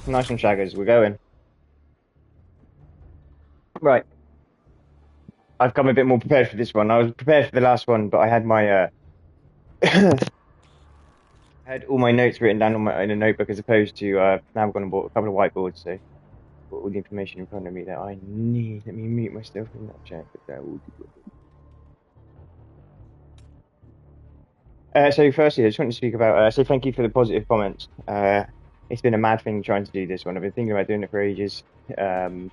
Nice one, Shaggers. We're going. Right. I've come a bit more prepared for this one. I was prepared for the last one, but I had my I had all my notes written down on my in a notebook as opposed to now I've gone and bought a couple of whiteboards, so I've got all the information in front of me that I need. Let me mute myself in that chat. So firstly, I just want to speak about say thank you for the positive comments. It's been a mad thing trying to do this one. I've been thinking about doing it for ages. Um,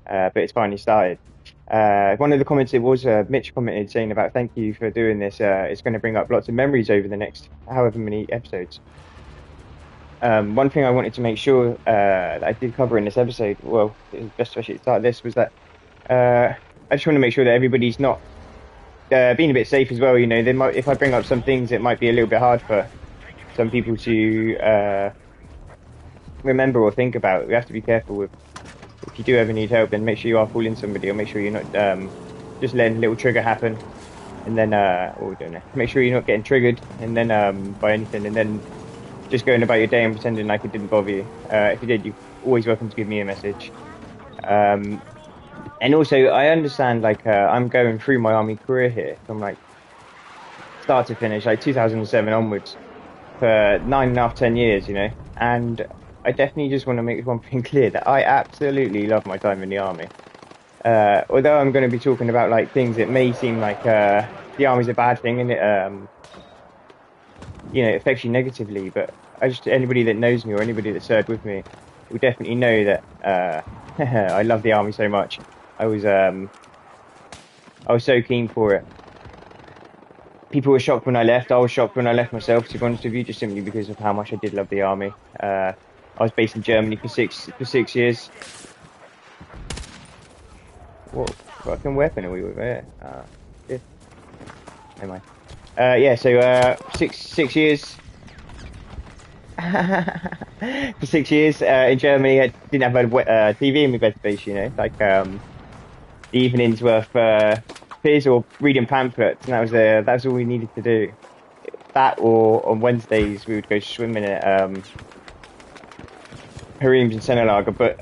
but it's finally started. One of the comments it was Mitch commented saying about thank you for doing this. It's going to bring up lots of memories over the next however many episodes. One thing I wanted to make sure that I did cover in this episode, well, especially at the start of this, was that I just want to make sure that everybody's not being a bit safe as well. You know, they might, if I bring up some things, it might be a little bit hard for some people to remember or think about. We have to be careful with. If you do ever need help, then make sure you are fooling somebody, or make sure you're not just letting a little trigger happen, and then or don't know. Make sure you're not getting triggered, and then by anything, and then just going about your day and pretending like it didn't bother you. If you did, you're always welcome to give me a message. And also, I understand like I'm going through my army career here from like start to finish, like 2007 onwards, for 9.5, 10 years, you know, and I definitely just want to make one thing clear that I absolutely love my time in the army. Although I'm going to be talking about like things that may seem like the army's a bad thing and it you know, affects you negatively, but I just anybody that knows me or anybody that served with me will definitely know that I love the army so much. I was so keen for it. People were shocked when I left. I was shocked when I left myself, to be honest with you, just simply because of how much I did love the army. I was based in Germany for 6 years. What fucking weapon are we with there? Yeah. Never mind. Yeah, so 6 years. For 6 years in Germany, I didn't have a TV in my bed space, you know, like the evenings were for peers or reading pamphlets, and that was all we needed to do. That, or on Wednesdays we would go swimming at harems in Senelager, but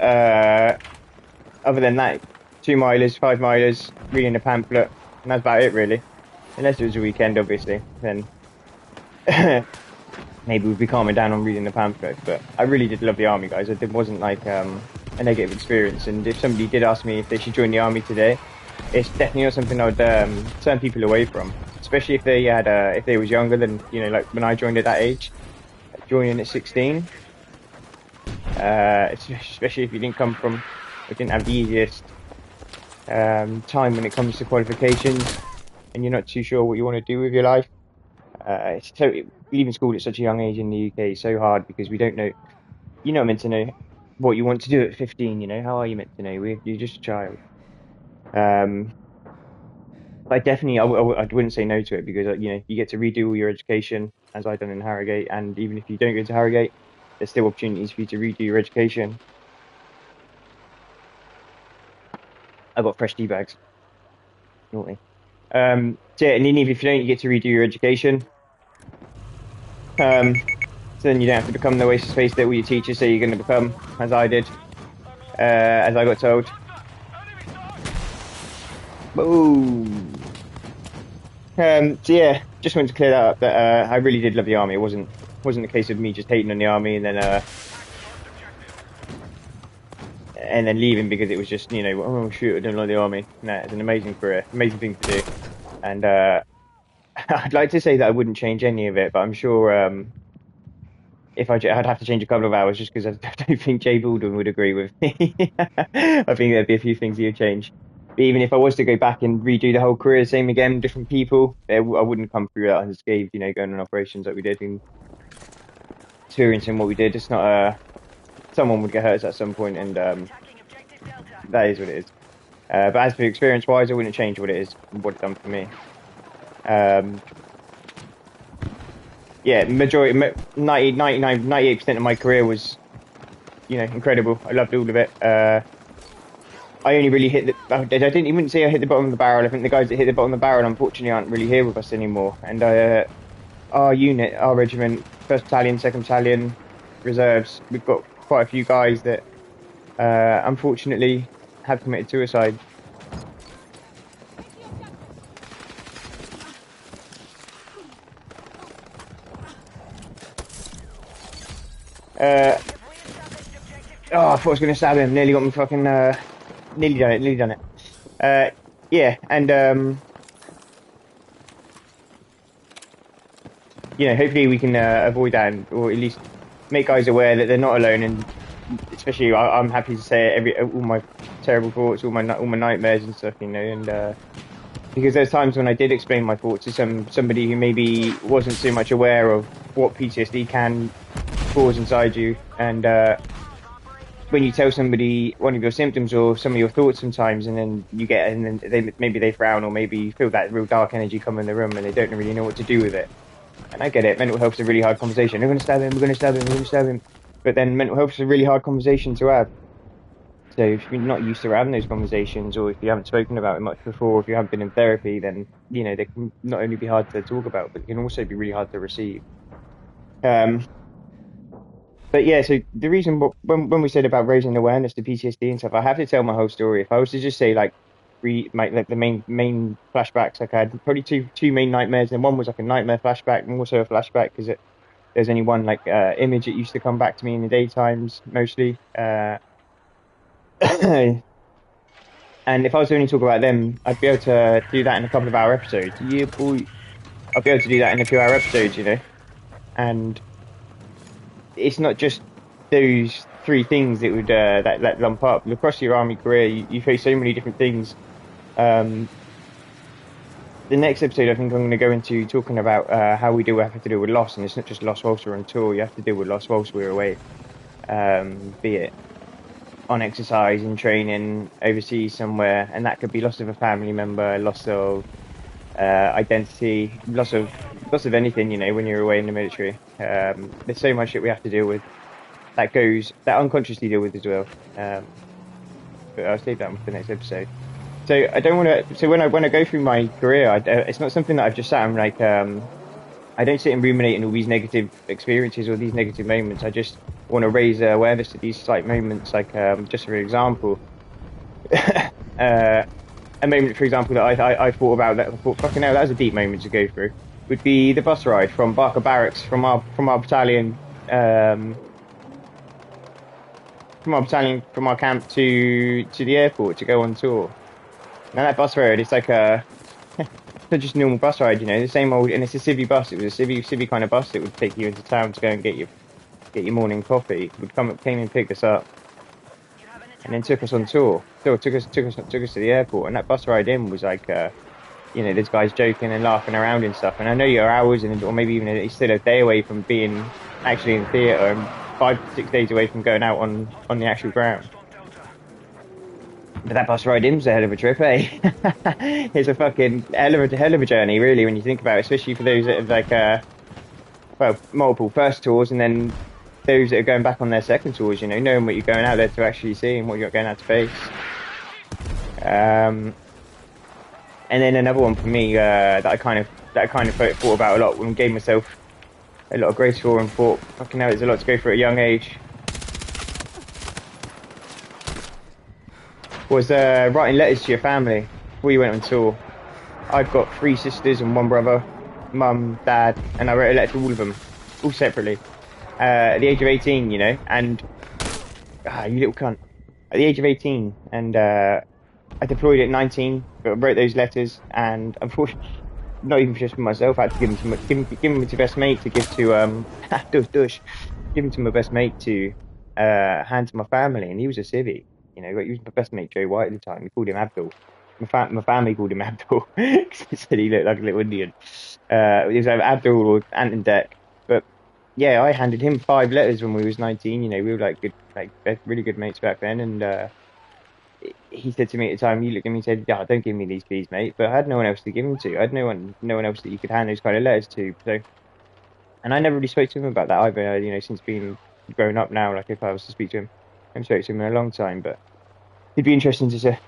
other than that, 2 milers, 5 milers, reading a pamphlet, and that's about it really. Unless it was a weekend, obviously, then maybe we'd be calming down on reading the pamphlet. But I really did love the army, guys. It wasn't like a negative experience. And if somebody did ask me if they should join the army today, it's definitely not something I would turn people away from. Especially if they had if they was younger than, you know, like when I joined at that age, joining at 16. Especially if you didn't come from, or didn't have the easiest time when it comes to qualifications, and you're not too sure what you want to do with your life. It's totally, leaving school at such a young age in the UK is so hard because we don't know. You're not meant to know what you want to do at 15. You know, how are you meant to know? You're just a child. But definitely, I wouldn't say no to it because you know you get to redo all your education as I done in Harrogate, and even if you don't go to Harrogate, there's still opportunities for you to redo your education. I got fresh tea bags. Naughty. So yeah, and even if you don't, you get to redo your education. So then you don't have to become the waste of space that all your teachers say you're going to become, as I did, as I got told. Boom. So yeah, just wanted to clear that up. That I really did love the army. It wasn't a case of me just hating on the army and then leaving because it was just, you know, oh shoot, I don't like the army. No, it's an amazing career, amazing thing to do, and I'd like to say that I wouldn't change any of it, but I'm sure if I'd have to change a couple of hours just because I don't think Jay Baldwin would agree with me. I think there'd be a few things he would change. But even if I was to go back and redo the whole career, same again, different people, I wouldn't come through that unscathed, you know, going on operations like we did and experiencing what we did. It's not someone would get hurt at some point, and that is what it is. But as for experience-wise, I wouldn't change what it is and what it's done for me. Yeah, majority, 98% of my career was, you know, incredible. I loved all of it. I only really hit I didn't even say I hit the bottom of the barrel. I think the guys that hit the bottom of the barrel, unfortunately, aren't really here with us anymore. And our unit, our regiment, 1st Battalion, 2nd Battalion, reserves, we've got quite a few guys that unfortunately have committed suicide. Uh, oh, I thought I was going to stab him. Nearly got me fucking. Nearly done it. Nearly done it. Yeah, and hopefully we can avoid that, or at least make guys aware that they're not alone. And especially, I'm happy to say all my terrible thoughts, all my nightmares and stuff, and because there's times when I did explain my thoughts to somebody who maybe wasn't so much aware of what PTSD can cause inside you, and when you tell somebody one of your symptoms or some of your thoughts sometimes, and then maybe they frown, or maybe you feel that real dark energy come in the room and they don't really know what to do with it. And I get it. Mental health is a really hard conversation. We're going to stab him. We're going to stab him. We're going to stab him. But then mental health is a really hard conversation to have. So if you're not used to having those conversations, or if you haven't spoken about it much before, if you haven't been in therapy, then they can not only be hard to talk about, but they can also be really hard to receive. But yeah, so the reason when we said about raising awareness to PTSD and stuff, I have to tell my whole story. If I was to just say like like the main flashbacks, like I had probably two main nightmares, and one was like a nightmare flashback, and also a flashback because there's only one like image that used to come back to me in the daytimes mostly. And if I was to only talk about them, I'd be able to do that in a couple of hour episodes. Yeah, boy, I'd be able to do that in a few hour episodes, and it's not just those three things that would that lump up across your army career. You face so many different things. The next episode, I think I'm going to go into talking about how we have to deal with loss, and it's not just loss whilst we're on tour. You have to deal with loss whilst we're away, be it on exercise and training overseas somewhere, and that could be loss of a family member, loss of identity, loss of anything, when you're away in the military. There's so much that we have to deal with that unconsciously deal with as well. But I'll save that one for the next episode. So I don't want to. So when I go through my career, it's not something that I've just sat and like. I don't sit and ruminate on all these negative experiences or these negative moments. I just want to raise awareness to these slight moments. Like just for example, a moment, for example, that I thought about that I thought, fucking hell, that was a deep moment to go through. Would be the bus ride from Barker Barracks from our battalion. From our camp to the airport to go on tour. Now that bus ride, it's like it's not just a normal bus ride, the same old, and it's a civvy bus. It was a civvy kind of bus that would take you into town to go and get your morning coffee. Came and picked us up, and then took us on tour. So took us to the airport, and that bus ride in was like, there's guys joking and laughing around and stuff. And I know you're hours or maybe even it's still a day away from being actually in theatre, and 5 to 6 days away from going out on the actual ground. But that bus ride in was a hell of a trip, eh? It's a fucking hell of a journey, really, when you think about it, especially for those that have like multiple first tours, and then those that are going back on their second tours, knowing what you're going out there to actually see and what you're going out to face. And then another one for me that I kind of thought about a lot when I gave myself a lot of grace for and thought, fucking hell, there's a lot to go for at a young age. Was writing letters to your family before you went on tour. I've got 3 sisters and 1 brother, mum, dad, and I wrote a letter to all of them, all separately. At the age of 18, and you little cunt. At the age of 18, and I deployed at 19, but I wrote those letters, and unfortunately, not even just for myself, I had to give them to best mate to give to give them to my best mate to hand to my family, and he was a civvy. He was my best mate Joe White at the time. We called him Abdul. My family called him Abdul because they said he looked like a little Indian. It was either Abdul or Ant and Dec. But yeah, I handed him 5 letters when we was 19. We were like really good mates back then. And he said to me at the time, he looked at me and said, "Yeah, don't give me these, please, mate." But I had no one else to give them to. I had no one else that you could hand those kind of letters to. So, and I never really spoke to him about that either. Since being grown up now, like if I was to speak to him, I haven't spoken to him in a long time, but it'd be interesting to say,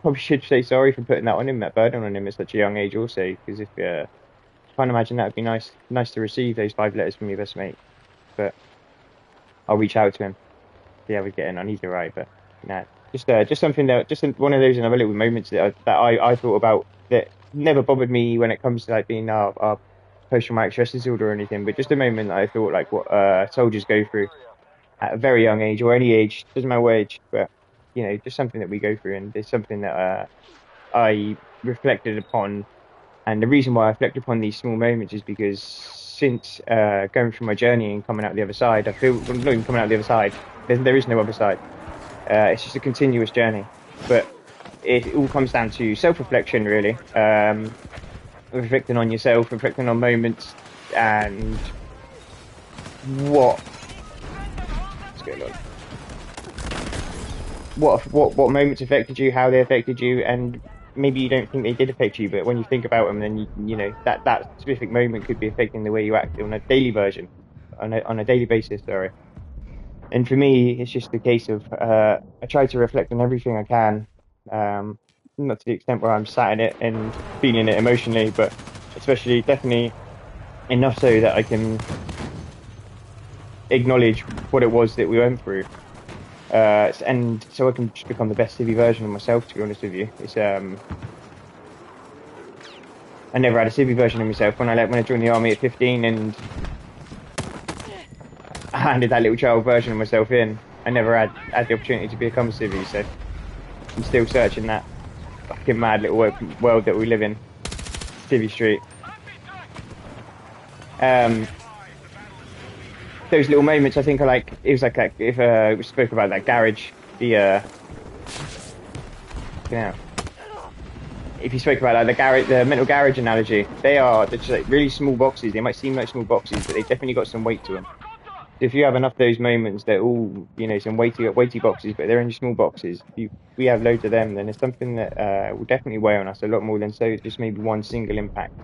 probably should say sorry for putting that on him, that burden on him at such a young age also, because if I can't imagine that would be nice to receive those 5 letters from your best mate. But I'll reach out to him, see how we're getting on. He's all right, but just something that one of those another little moments that I thought about that never bothered me when it comes to like being our post-traumatic stress disorder or anything, but just a moment that I thought like what soldiers go through at a very young age or any age, doesn't matter what age, but just something that we go through, and it's something that I reflected upon. And the reason why I reflect upon these small moments is because since going through my journey and coming out the other side, I feel, well, not even coming out the other side, there is no other side. It's just a continuous journey. But it all comes down to self-reflection, really. Reflecting on yourself, reflecting on moments, and what's going on. What moments affected you, how they affected you, and maybe you don't think they did affect you, but when you think about them, then that specific moment could be affecting the way you act on a daily on a daily basis. Sorry. And for me, it's just a case of I try to reflect on everything I can, not to the extent where I'm sat in it and feeling it emotionally, but especially definitely enough so that I can acknowledge what it was that we went through. And so I can just become the best civvy version of myself. To be honest with you, I never had a civvy version of myself when I joined the army at 15, and I handed that little child version of myself in. I never had the opportunity to become a civvy, so I'm still searching that fucking mad little world that we live in, Civvy Street. Those little moments, I think, are like it was like if we spoke about that garage, if you spoke about like the mental garage analogy, they're just like really small boxes. They might seem like small boxes, but they definitely got some weight to them. If you have enough of those moments, they're all some weighty boxes, but they're only small boxes. If we have loads of them, then it's something that will definitely weigh on us a lot more than just maybe one single impact.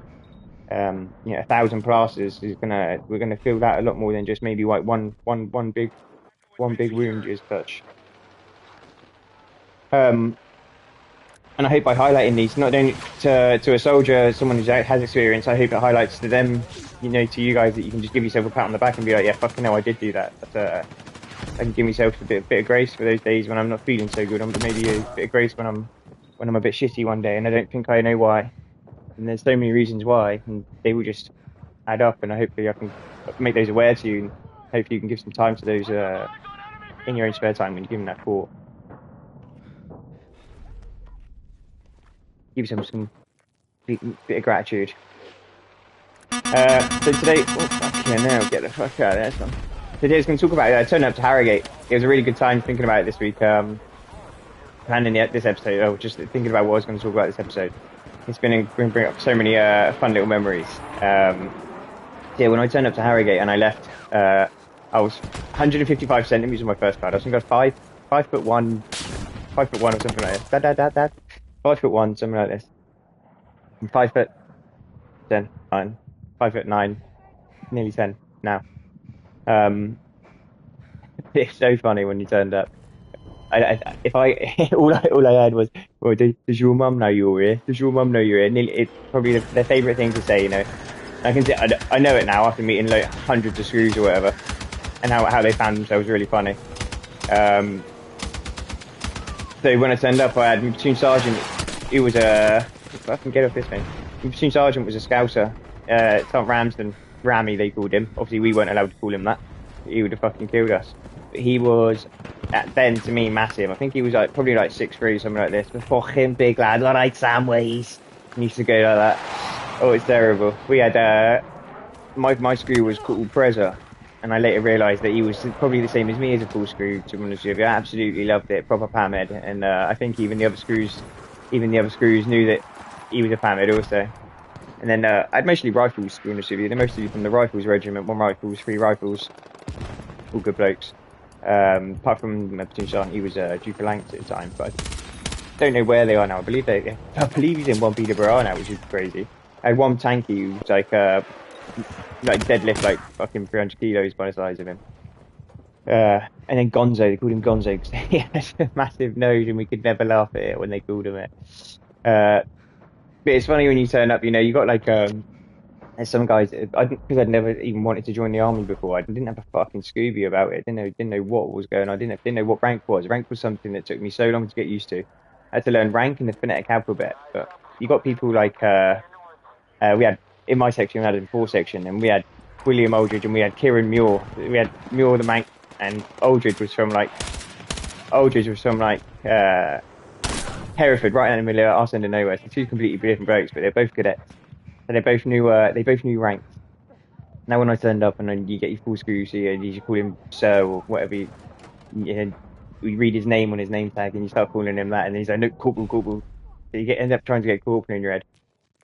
1,000 plasters we're gonna feel that a lot more than just maybe like one big wound as such. And I hope by highlighting these, not only to a soldier, someone who has experience, I hope it highlights to them, to you guys, that you can just give yourself a pat on the back and be like, yeah, fucking hell, I did do that. I can give myself a bit of grace for those days when I'm not feeling so good. Maybe a bit of grace when I'm a bit shitty one day and I don't think I know why. And there's so many reasons why, and they will just add up. And hopefully I can make those aware to you, and hopefully you can give some time to those in your own spare time when you're giving that thought. Give some bit of gratitude. So today, get the fuck out of there. Today I was going to talk about turning up to Harrogate. It was a really good time thinking about it this week. Planning this episode, just thinking about what I was going to talk about this episode. It's been bring up so many fun little memories. Yeah, when I turned up to Harrogate and I left, I was 155 centimeters on my first card. I think I was 5'1", 5'1" or something like this. Dad. 5'1", something like this. I'm 5'10", 5'9", nearly 10 now. It's so funny when you turned up. All I heard was, "Well, does your mum know you're here? Does your mum know you're here?" It's probably their favourite thing to say, I can see, I know it now after meeting like hundreds of screws or whatever, and how they found themselves really funny. So when I turned up, I had my platoon sergeant. He was if I can get off this thing. My platoon sergeant was a Scouser, Sergeant Ramsden, Rammy they called him. Obviously we weren't allowed to call him that. He would have fucking killed us. But he was then to me massive. I think he was probably 6'3", something like this. But fucking big lad, all right, Samways. He used to go like that. Oh, it's terrible. We had my screw was called Preza, and I later realised that he was probably the same as me as a full screw. To be honest with you, I absolutely loved it, proper PAMED, and I think even the other screws knew that he was a PAMED also. And then I had mostly rifles, to be honest with you. They're mostly from the Rifles Regiment, 1 rifles, 3 rifles, all good blokes. Apart from my platoon sergeant, he was Duke of Lancs at the time, but I don't know where they are now. I believe he's in 1 Peterborough now, which is crazy. I had one tanky who was like deadlift like fucking 300 kilos by the size of him. And then Gonzo, they called him Gonzo because he has a massive nose and we could never laugh at it when they called him it. But it's funny when you turn up, you got like There's some guys, because I'd never even wanted to join the army before. I didn't have a fucking Scooby about it. Didn't know what was going on. Didn't know what rank was. Rank was something that took me so long to get used to. I had to learn rank in the phonetic alphabet. But you got people like we had in my section, we had a four section, and we had William Aldridge and we had Kieran Muir. We had Muir the Manc, and Aldridge was from like Hereford, right in the middle of arse end of nowhere. So two completely different blokes, but they're both cadets. So they both knew ranks. Now when I turned up and then you get your full screw, so you call him sir or whatever. You read his name on his name tag and you start calling him that, and then he's like, no, corporal, corporal. So end up trying to get corporal in your head.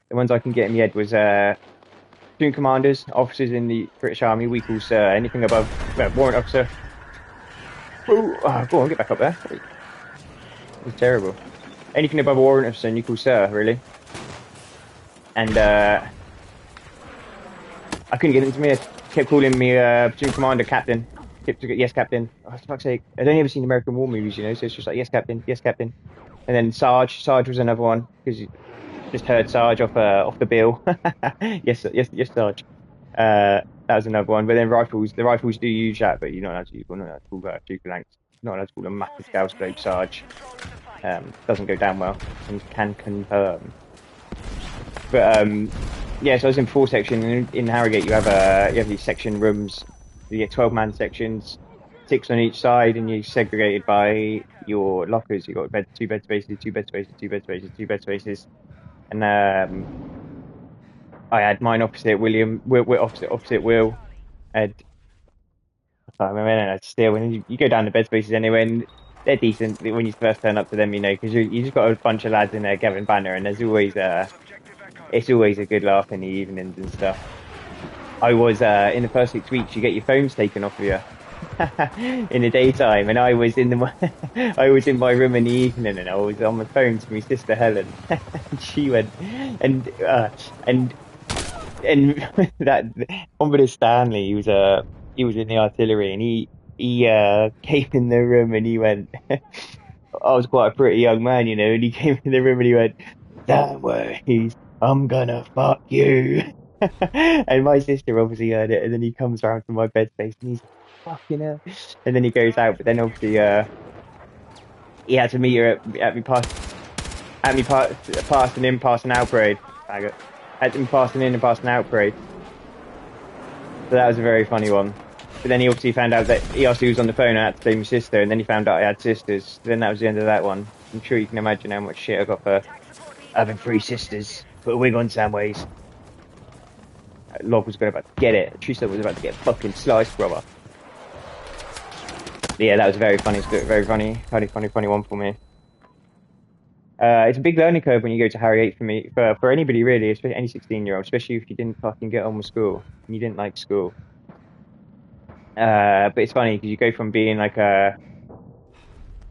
The ones I can get in the head was platoon commanders, officers in the British Army. We call sir anything above warrant officer. Oh, go on, get back up there. It's terrible. Anything above a warrant officer, and you call sir, really. And I couldn't get into me. I kept calling me platoon commander, captain. Yes, captain. Oh, for fuck's sake. I'd only ever seen American war movies, you know, so it's just like, yes, captain, yes, captain. And then Sarge. Sarge was another one, because you just heard Sarge off the bill. Yes, yes, yes, Sarge. That was another one. But then rifles, the rifles do use that, but you're not allowed to use one. Not allowed to call Duke of Lanks. Not allowed to call a massive scale scope Sarge. Doesn't go down well, and can confirm. But yeah, so I was in four section. In Harrogate, you have these section rooms. You get 12-man sections, 6 on each side, and you're segregated by your lockers. You got two bed spaces, two bed spaces, two bed spaces, two bed spaces, and I had mine opposite William, opposite Will. And I can't remember, and still, when you go down the bed spaces anyway, and they're decent when you first turn up to them, you know, because you just got a bunch of lads in there, Gavin Banner, and there's always it's always a good laugh in the evenings and stuff. I was in the first 6 weeks, you get your phones taken off of you in the daytime, and I was in I was in my room in the evening, and I was on my phone to my sister Helen. And she went, and that Commodore Stanley, he was in the artillery, and he came in the room and he went. I was quite a pretty young man, you know, and he came in the room and he went, "Don't worry, I'm gonna fuck you." And my sister obviously heard it, and then he comes around to my bed space and he's like, fucking hell. And then he goes out, but then obviously he had to meet her passing in, passing out parade. Faggot. Had to be passing in and passing out parade. So that was a very funny one. But then he obviously found out that he asked who was on the phone and I had to say my sister, and then he found out I had sisters. Then that was the end of that one. I'm sure you can imagine how much shit I got for having 3 sisters. Put a wig on Samways. Log was about to get it. Trista was about to get fucking sliced, brother. But yeah, that was very funny. Very funny one for me. It's a big learning curve when you go to Harrogate for me, for anybody really, especially any 16-year-old, especially if you didn't fucking get on with school and you didn't like school. But it's funny because you go from being like I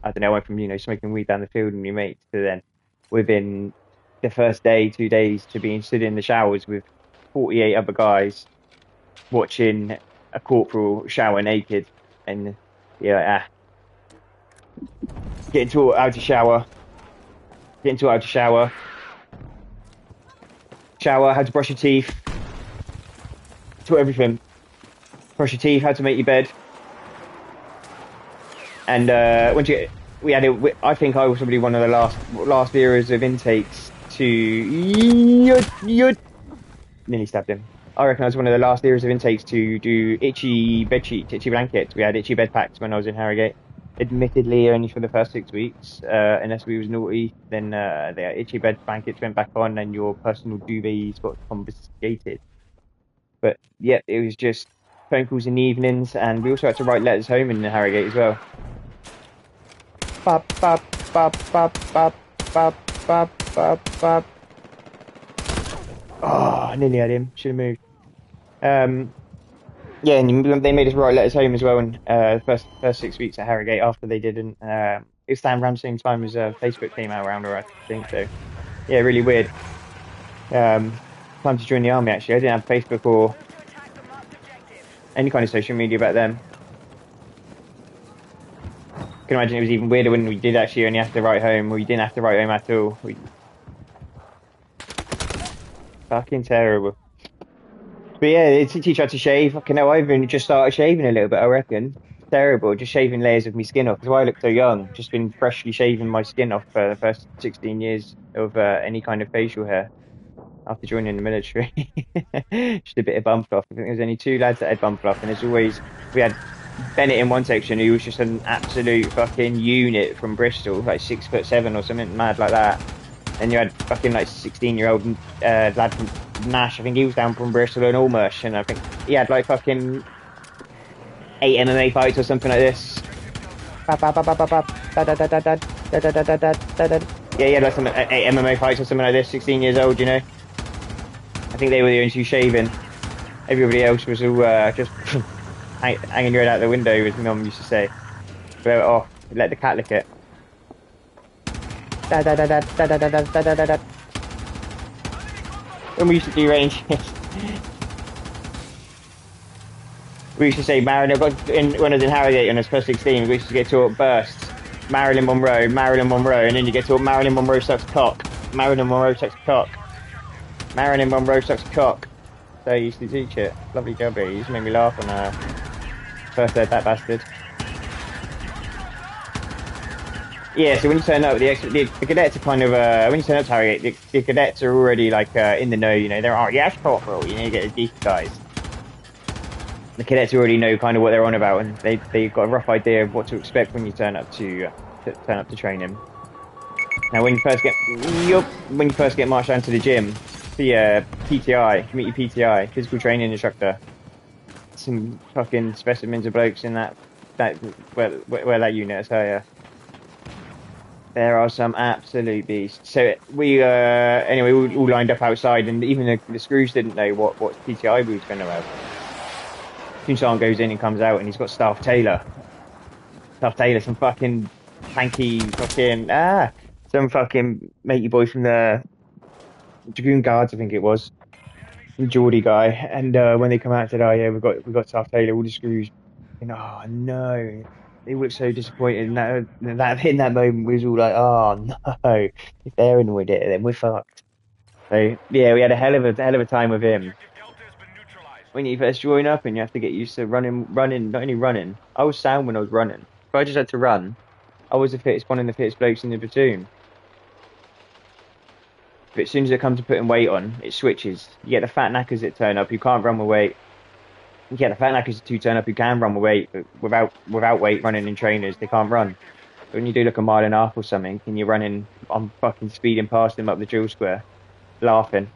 don't know, I went from, you know, smoking weed down the field with your mates to then within the first day, 2 days, to being stood in the showers with 48 other guys watching a corporal shower naked, and yeah, getting taught how to shower, how to brush your teeth, taught everything. Brush your teeth, how to make your bed, and once you we had it. I think I was probably one of the last eras of intakes to nearly stabbed him. I reckon I was one of the last eras of intakes to do itchy bed sheets, itchy blankets. We had itchy bed packs when I was in Harrogate. Admittedly, only for the first 6 weeks, unless we was naughty. Then the itchy bed blankets went back on, and your personal duvets got confiscated. But yeah, it was just phone calls in the evenings, and we also had to write letters home in Harrogate as well. Bop, bop, bop, bop, bop, bop, bop, bop, bop. Oh, I nearly had him. Should have moved. Yeah, and they made us write letters home as well. And first 6 weeks at Harrogate, after they didn't, it was around the same time as Facebook came out around, or I think so. Yeah, really weird. Time to join the army. Actually, I didn't have Facebook or any kind of social media back then. I can imagine it was even weirder when we did actually only have to write home, or you didn't have to write home at all. Fucking terrible. But yeah, they teach you how to shave. Fucking hell, I've only just started shaving a little bit, I reckon. It's terrible, just shaving layers of my skin off. Because why I look so young, just been freshly shaving my skin off for the first 16 years of any kind of facial hair after joining the military. Just a bit of bump off. I think there's only two lads that had bump off, and as always, we had Bennett in one section who was just an absolute fucking unit from Bristol, like 6'7" or something mad like that. And you had fucking like 16-year-old lad from Nash. I think he was down from Bristol and Almersh, and I think he had like fucking 8 MMA fights or something like this. Yeah, he had like some 8 MMA fights or something like this. 16 years old, you know. I think they were the only two shaving. Everybody else was all just hanging your head out the window, as my mum used to say. Blow it off, let the cat lick it. When we used to do ranges, we used to say Marilyn. When I was in Harrogate on his first 16, we used to get taught bursts. Marilyn Monroe, and then you get taught Marilyn Monroe sucks cock. Marilyn Monroe sucks cock. Marilyn Monroe sucks cock. So he used to teach it. Lovely job, he used to make me laugh when I first heard that bastard. Yeah, so when you turn up, the cadets are kind of, when you turn up to Harrogate, the cadets are already like in the know, you know, they're, oh yes, corporal, you know, you get the deep guys. The cadets already know kind of what they're on about, and they've got a rough idea of what to expect when you turn up to training. Now, when you first get marched down to the gym, the PTI, meet your PTI, physical training instructor. Some fucking specimens of blokes in that where that unit is. So yeah, there are some absolute beasts. So we anyway, we all lined up outside, and even the screws didn't know what PTI we was going to have. Soon someone goes in and comes out, and he's got Staff Taylor, some fucking tanky fucking some fucking matey boy from the Dragoon Guards, I think it was, some Geordie guy. And when they come out and said, "Oh yeah, we've got Staff Taylor, all the screws," and oh no, they looked so disappointed. And that in that moment we was all like, "Oh no, if they're in with it, then we're fucked." So yeah, we had a hell of a time with him. When you first join up, and you have to get used to running. Not only running, I was sound when I was running. If I just had to run, I was one of the fittest blokes in the platoon. But as soon as it comes to putting weight on, it switches. You get the fat knackers that turn up who can't run with weight. You get the fat knackers who turn up who can run with weight, but without weight running in trainers, they can't run. But when you do like a mile and a half or something, and you're running, I'm fucking speeding past them up the drill square, laughing,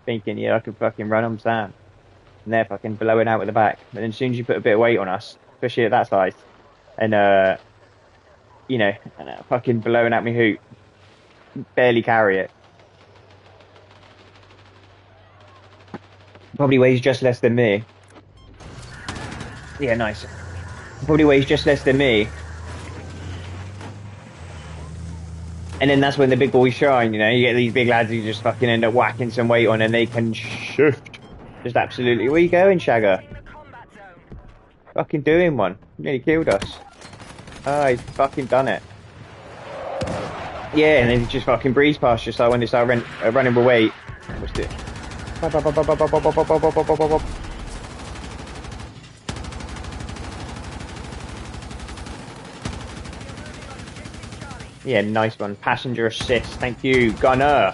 thinking, yeah, I could fucking run, I'm Sam. And they're fucking blowing out with the back. But then as soon as you put a bit of weight on us, especially at that size, and you know, fucking blowing at me hoot, barely carry it. Probably weighs just less than me. Yeah, nice. Probably weighs just less than me. And then that's when the big boys shine, you know. You get these big lads who just fucking end up whacking some weight on, and they can shift. Just absolutely. Where you going, Shagger? Fucking doing one. Nearly killed us. Oh, he's fucking done it. Yeah, and then he just fucking breeze past just like when they start running with weight. What's it? Yeah, nice one. Passenger assist. Thank you, Gunner.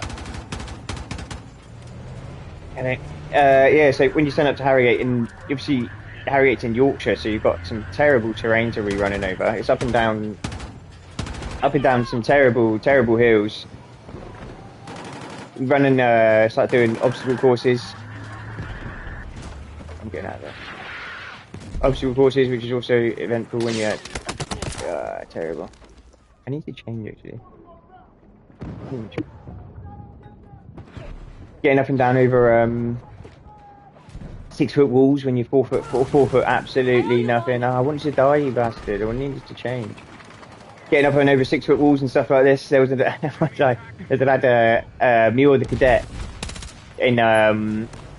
And then, yeah, so when you turn up to Harrogate, and obviously Harrogate's in Yorkshire, so you've got some terrible terrain to be running over. It's up and down some terrible hills. Running, start doing obstacle courses. I'm getting out of there. Obstacle courses, which is also eventful when you're terrible. I need to change actually. Getting up and down over 6 foot walls when you're 4 foot absolutely nothing. Oh, I wanted to die, you bastard. I needed to change. Getting up and over 6 foot walls and stuff like this. There was a lad, me or the cadet in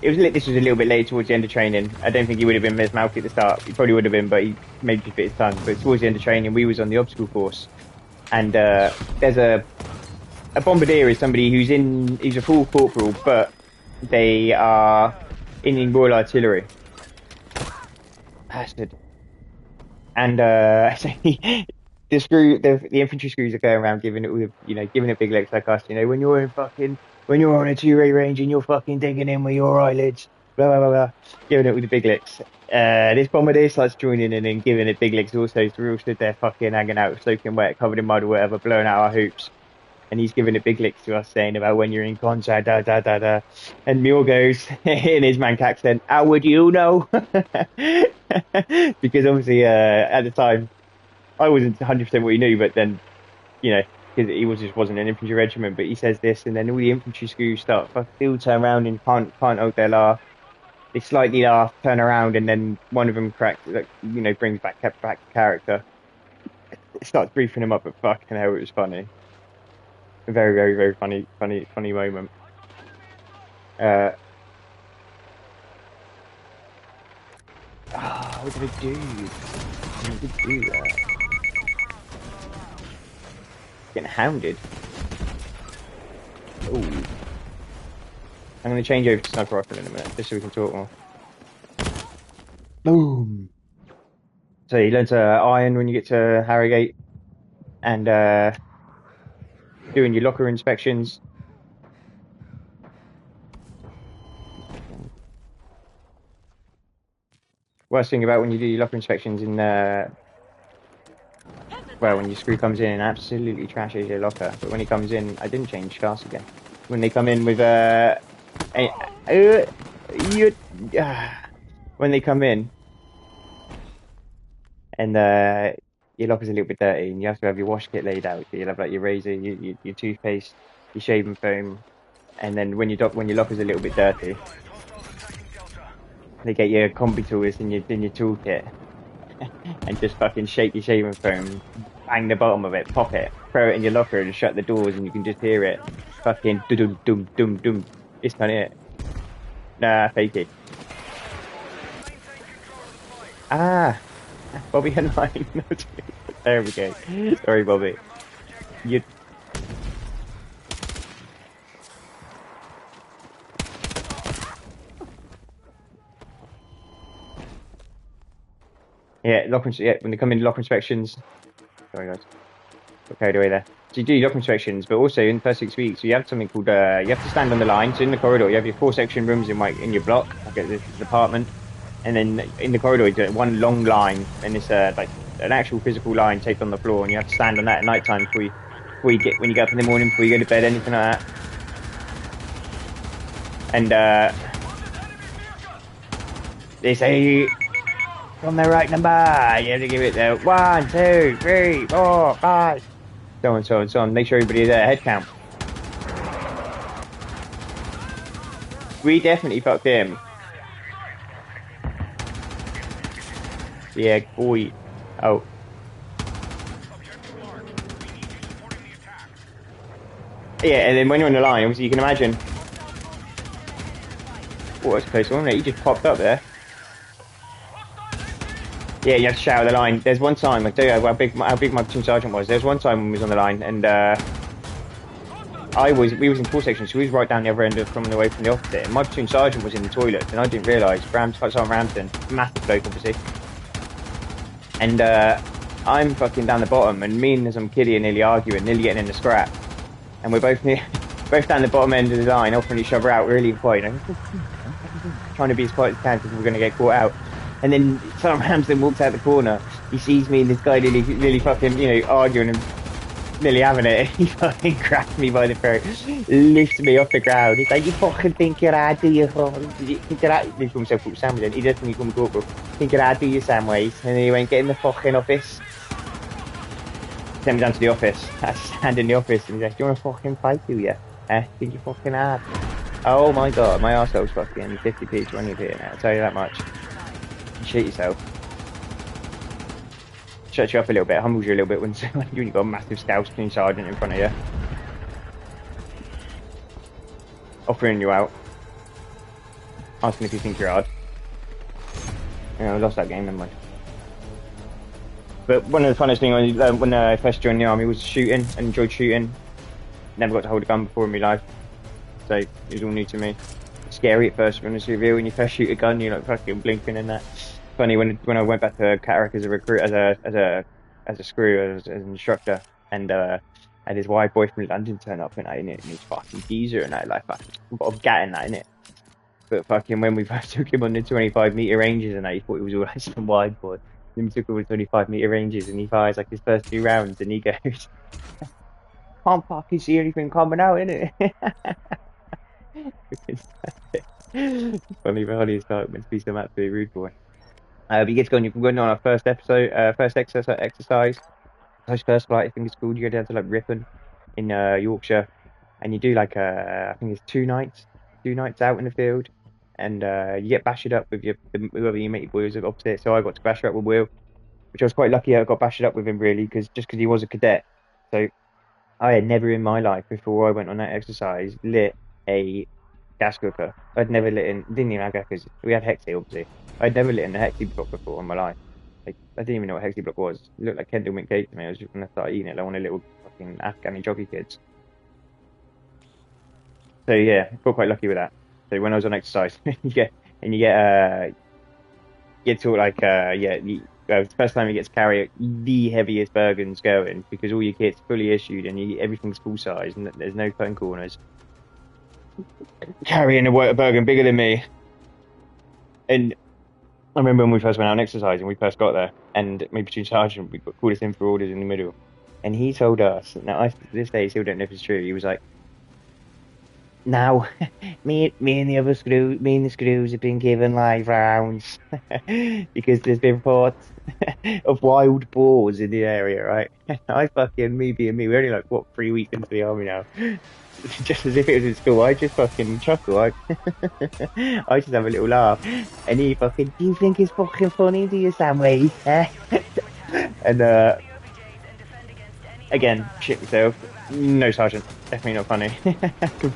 this was a little bit late towards the end of training. I don't think he would have been Ms. Malky at the start. He probably would have been, but he maybe just bit his tongue. But towards the end of training, we was on the obstacle course, and there's a bombardier is somebody who's a full corporal, but they are in Royal Artillery. Bastard. And so the infantry screws are going around giving it with, giving it big legs like us. When you're on a 2-ray range and you're fucking digging in with your eyelids, blah blah blah blah, giving it with the big legs. This bombardier starts joining in and giving it big legs also. So we're all stood there fucking hanging out, soaking wet, covered in mud or whatever, blowing out our hoops. And he's giving it big licks to us, saying about when you're in contact, da da da da. And Mule goes in his Manc accent, "How would you know?" Because obviously, at the time, I wasn't 100% what he knew, but then, because he wasn't an infantry regiment. But he says this, and then all the infantry screws start fucking turn around and can't hold their laugh. They slightly laugh, turn around, and then one of them cracks, brings back character. It starts briefing him up, but fucking hell, it was funny. A very, very, very funny moment. What did I do? I did do that. Getting hounded. Ooh. I'm going to change over to sniper rifle in a minute, just so we can talk more. Boom. So you learn to iron when you get to Harrogate, and doing your locker inspections. Worst thing about when you do your locker inspections in when your screw comes in and absolutely trashes your locker, but when he comes in, I didn't change cast again. When they come in with when they come in and your locker's a little bit dirty and you have to have your wash kit laid out. So you'll have like your razor, your toothpaste, your shaving foam, and then when your locker's a little bit dirty, they get your combi tools in your toolkit and just fucking shake your shaving foam, bang the bottom of it, pop it, throw it in your locker and shut the doors, and you can just hear it fucking dum dum dum dum. It's not it. Nah, fake it. Bobby and mine. There we go. Sorry, Bobby. You. Yeah, when they come in locker inspections. Sorry, guys. Got carried away there. So you do locker inspections, but also in the first 6 weeks, you have something called you have to stand on the line. So in the corridor, you have your 4 section rooms in your block, like at this apartment, and then in the corridor, you do one long line, and it's like an actual physical line taped on the floor, and you have to stand on that at night time when you get up in the morning, before you go to bed, anything like that. And they say on the right number, you have to give it the 1, 2, 3, 4, 5, so on, so on, so on. Make sure everybody's at head count. We definitely fucked him. Yeah, boy. Oh. Yeah, and then when you're on the line, obviously you can imagine. Oh, that's a close one, wasn't it? He just popped up there. Yeah, you have to shout at the line. There's one time, I'll tell you how big my platoon sergeant was. There was one time when we was on the line, and we was in 4 sections, so we was right down the other end coming away from the opposite. And my platoon sergeant was in the toilet, and I didn't realise. Sergeant Ramsden, massive bloke, obviously. And I'm fucking down the bottom, and me and some kiddie are nearly arguing, nearly getting in the scrap. And we're both down the bottom end of the line, offering each other out really quiet. Trying to be as quiet as can because we're going to get caught out. And then Sergeant Ramsden walks out the corner. He sees me and this guy nearly fucking, arguing and nearly having it. He fucking grabs me by the throat, lifts me off the ground. He's like, "You fucking think you're hard, do you? Think you're hard?" He calls himself Corporal Sam, he doesn't call me Corporal. "Think you're hard, do you, Samways?" And then he went, "Get in the fucking office." Sent me down to the office. I stand in the office and he's like, "Do you want to fucking fight, do you? Think you're fucking hard?" Oh my god, my arsehole's fucking 50p, 20p now, I'll tell you that much. Shit yourself. Shuts you up a little bit, humbles you a little bit when you've got a massive scout platoon sergeant in front of you. Offering you out. Asking if you think you're hard. I lost that game, never mind. But one of the funnest things when I first joined the army was shooting. I enjoyed shooting. Never got to hold a gun before in my life. So it was all new to me. scary at first, when it's revealed when you first shoot a gun, you're like fucking blinking and that. Funny when I went back to Catterick as a recruit, as a screw, as an instructor, and and his wife boy from London turned up and I in it, and he's fucking geezer and I like fucking got a gat in that in it. But fucking when we first took him on the 25-meter ranges and that, he thought he was all nice and wide boy. Then we took him on 25-meter ranges and he fires like his first 2 rounds and he goes, "Can't fucking see anything coming out in it." Funny, funny as meant to be some absolutely rude boy. But you get to go on, you can go on our first episode, first exercise. First flight, I think it's called. You go down to like Ripon in Yorkshire, and you do like I think it's 2 nights out in the field, and you get bashed up with whoever you meet your boys opposite. So I got to bash up with Will, which I was quite lucky. I got bashed up with him really because he was a cadet. So I had never in my life before I went on that exercise lit a gas cooker. I'd never lit in, didn't even have gas cookers. We had Hexi obviously. I'd never lit in a Hexi block before in my life. Like I didn't even know what Hexi block was. It looked like Kendall mint cake to me. I was just gonna start eating it like one of the little fucking Afghani jockey kids. So yeah, I felt quite lucky with that. So when I was on exercise, you get to like the first time you get to carry the heaviest Bergens going because all your kit's fully issued and everything's full size and there's no phone corners. Carrying a Bergen bigger than me, and I remember when we first went out on exercise and we first got there, and my platoon sergeant we got called us in for orders in the middle, and he told us. Now I to this day still don't know if it's true. He was like, "Now, me and the screws have been given live rounds because there's been reports of wild boars in the area, right?" And I fucking me being me, we're only like what 3 weeks into the army now. Just as if it was in school, I just fucking chuckle. I just have a little laugh, and he fucking, "Do you think it's fucking funny, do you, Samway?" And again, shit myself. No, Sergeant, definitely not funny.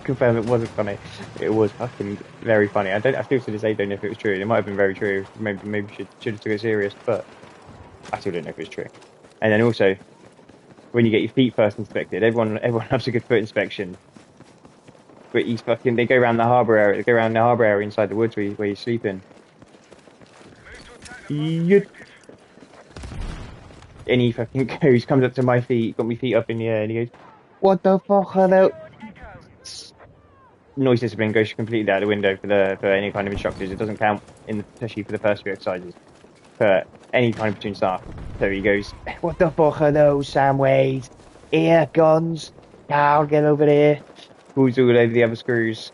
Confirm it wasn't funny. It was fucking very funny. I still to this day don't know if it was true. It might have been very true. Maybe should have took it serious, but I still don't know if it was true. And then also, when you get your feet first inspected, everyone loves a good foot inspection. But they go around the harbour area. They go around the harbour area inside the woods where you're sleeping. And he fucking goes, comes up to my feet, got my feet up in the air, and he goes, "What the fuck are those?" Noise discipline goes completely out the window for any kind of instructors. It doesn't count especially for the first few exercises for any kind of platoon staff. So he goes, "What the fuck are those, Samways? Air guns? I'll get over there." Pulls all over the other screws.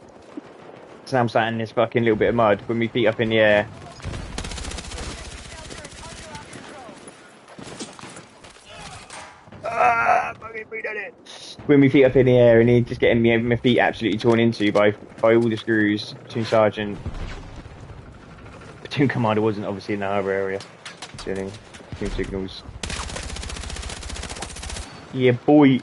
So now I'm sat in this fucking little bit of mud with my feet up in the air. With my feet up in the air, and he just getting my feet absolutely torn into by all the screws. Platoon sergeant, platoon commander wasn't obviously in the harbour area. Platoon signals. Yeah, boy.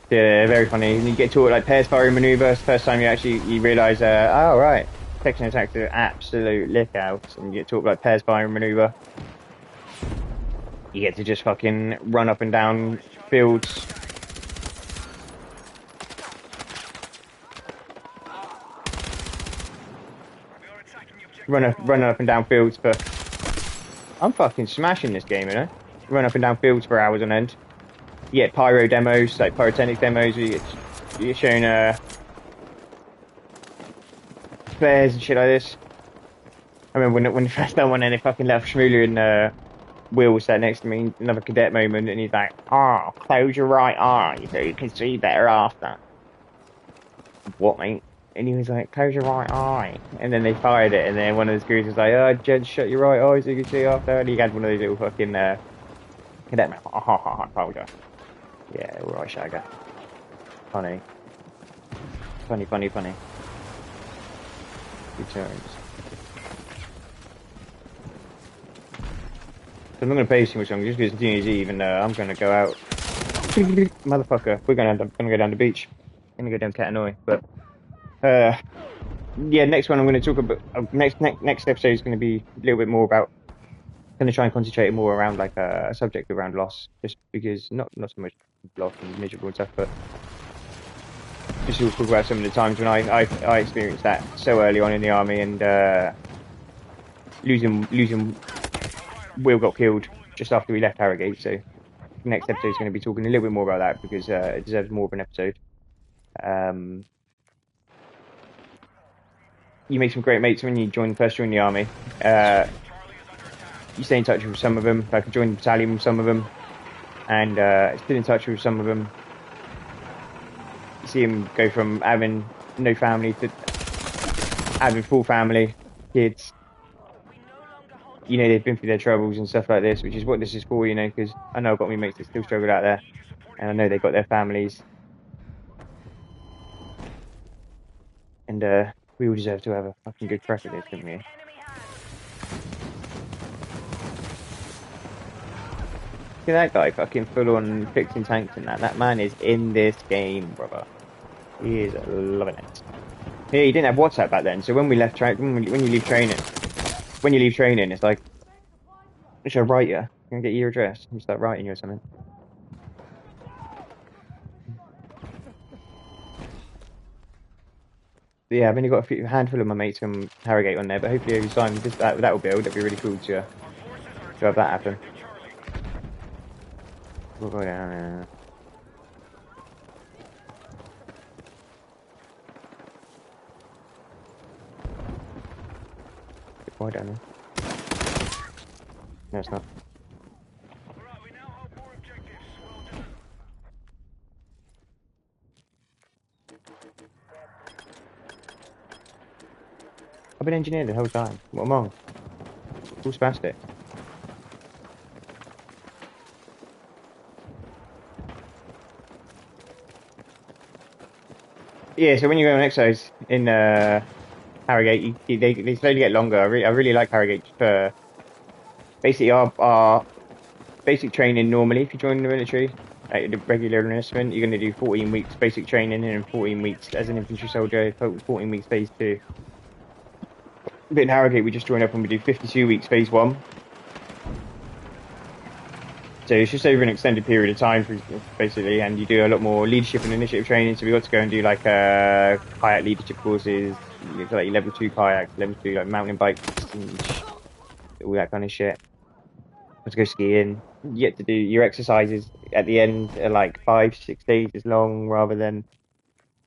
Yeah, very funny. And you get taught like pairs firing manoeuvre. First time you realise, oh right, section attacks are absolute lick out, and you get taught like pairs firing manoeuvre. You get to just fucking run up and down fields. Run up and down fields for. I'm fucking smashing this game, you know. Run up and down fields for hours on end. You get pyro demos, like pyrotechnic demos. You're shown flares and shit like this. I remember when the first time one, and they fucking left Shmooler and Will was sat next to me, another cadet moment, and he's like, "Oh, close your right eye so you can see better after." What, mate? And he was like, "Close your right eye." And then they fired it, and then one of the screws was like, "Oh, Jed, shut your right eye so you can see after." And he had one of those little fucking cadet man. Oh, yeah, alright, Shagger. Funny. Funny. Good turns. So I'm not going to play too much longer, just because it's New Year's Eve, and I'm going to go out. Motherfucker, we're going to go down the beach. Gonna go down Katanoy, but yeah, next one I'm going to talk about. Next episode is going to be a little bit more about. Going to try and concentrate more around like a subject around loss, just because not so much loss and miserable and stuff, but just sort of talk about some of the times when I experienced that so early on in the army, and losing Will got killed just after we left Harrogate. So the next episode is going to be talking a little bit more about that because it deserves more of an episode. You make some great mates when you first join the army. You stay in touch with some of them. Like I joined the battalion with some of them, and still in touch with some of them. You see them go from having no family to having full family, kids. You know, they've been through their troubles and stuff like this, which is what this is for, you know, because I know I've got me mates that still struggle out there, and I know they've got their families. And we all deserve to have a fucking good crack at this, don't we? Look at that guy fucking full on fixing tanks and that. That man is in this game, brother. He is loving it. Yeah, he didn't have WhatsApp back then, so when we left when you leave training, it's like, should I write you? Can I get your address? You start writing you or something. But yeah, I've only got a handful of my mates from Harrogate on there, but hopefully over time that will build. That'd be really cool to have that happen. We'll go down there. Why down there? No, it's not. I've been engineering the whole time. What am I on? All spastic. Yeah, so when you go on exos in Harrogate, they slowly get longer. I really like Harrogate for basically our basic training. Normally, if you join the military, like the regular enlistment, you're going to do 14 weeks basic training and 14 weeks as an infantry soldier, 14 weeks phase 2. But in Harrogate, we just join up and we do 52 weeks phase 1. So it's just over an extended period of time, basically, and you do a lot more leadership and initiative training. So we got to go and do like kayak leadership courses, like level 2 kayaks, level 2 like mountain bikes, and all that kind of shit. Got to go skiing. You get to do your exercises at the end are like 5-6 days as long, rather than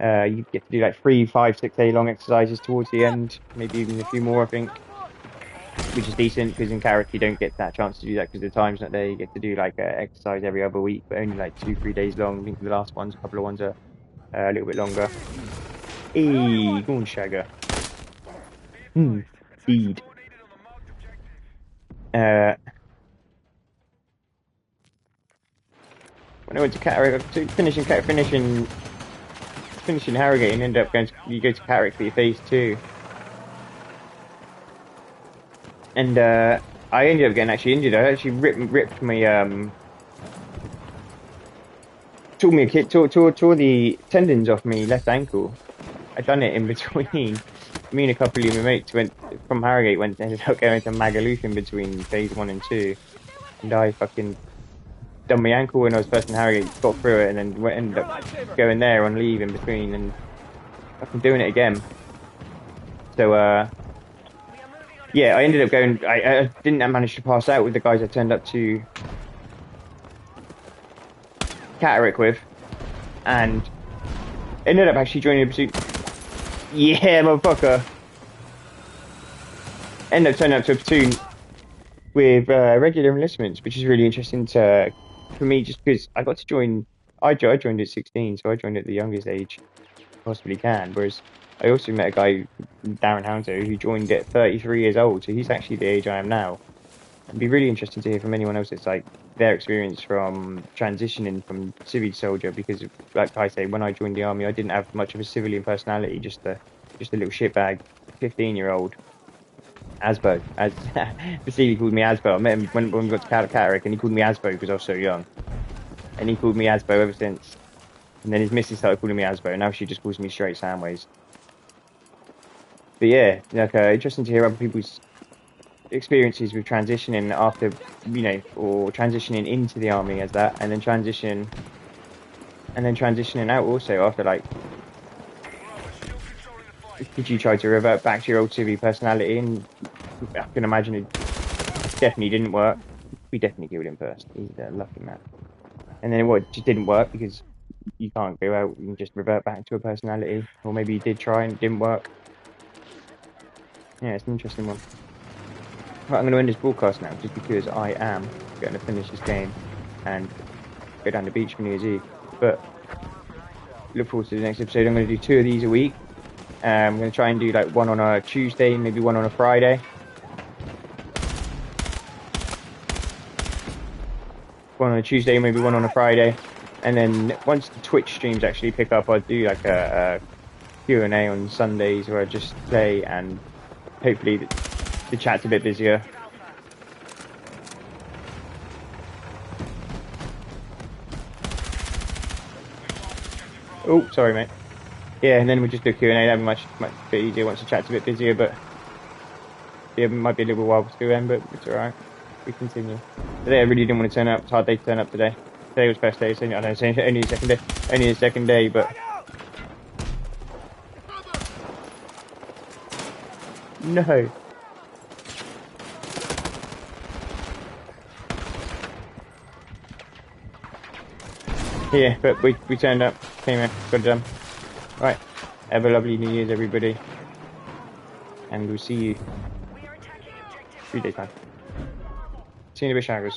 you get to do like 3, 5, 6 day long exercises towards the end, maybe even a few more, I think. Which is decent because in character you don't get that chance to do that because the time's not there. You get to do like exercise every other week, but only like 2-3 days long. I think the last ones, a couple of ones are a little bit longer. Hey, go on, Shagger. Feed. When I went to Catterick, finishing Harrogate, and end up going. You go to Catterick for your phase 2. And I ended up getting actually injured. I actually ripped my tore the tendons off my left ankle. I'd done it in between. Me and a couple of my mates went from Harrogate. Ended up going to Magaluf in between phase 1 and 2, and I fucking done my ankle when I was first in Harrogate. Got through it, and then ended up going there on leave in between, and fucking doing it again. So yeah, I ended up going. I didn't manage to pass out with the guys I turned up to Catterick with, and ended up actually joining a pursuit. Yeah, motherfucker. Ended up turning up to a platoon with regular enlistments, which is really interesting for me, just because I got to join. I joined at 16, so I joined at the youngest age possibly can. Whereas I also met a guy, Darren Houndsdale, who joined at 33 years old, so he's actually the age I am now. It'd be really interesting to hear from anyone else. It's like their experience from transitioning from civil soldier, because like I say, when I joined the army, I didn't have much of a civilian personality, just a little shitbag 15-year-old. Asbo, as Vasily called me Asbo. I met him when we got to Catterick, and he called me Asbo because I was so young. And he called me Asbo ever since. And then his missus started calling me Asbo, and now she just calls me straight Samways. But yeah, like interesting to hear other people's experiences with transitioning after, or transitioning into the army as that, and then transitioning out also after like did you try to revert back to your old civvy personality? And I can imagine it definitely didn't work. We definitely killed him first. He's a lucky man. And then what just didn't work because you can't go out and just revert back to a personality, or maybe you did try and it didn't work. Yeah, it's an interesting one. Right, I'm going to end this broadcast now just because I am going to finish this game and go down the beach for New Year's Eve. But look forward to the next episode. I'm going to do 2 of these a week. I'm going to try and do like one on a Tuesday, maybe one on a Friday. One on a Tuesday, maybe one on a Friday. And then once the Twitch streams actually pick up, I'll do like a Q&A on Sundays where I just play, and hopefully the chat's a bit busier. Oh, sorry, mate. Yeah, and then we just do Q&A. That'd be much bit easier once the chat's a bit busier, but yeah, it might be a little while to end, but it's alright. We continue. Today I really didn't want to turn up. It's a hard day to turn up today. Today was first day, so I know it's only the second day. Only the second day, but no. Yeah, but we turned up, came in, got it done. Right, have a lovely New Year's, everybody, and we'll see you 3 days time. See you in a bit, shaggers.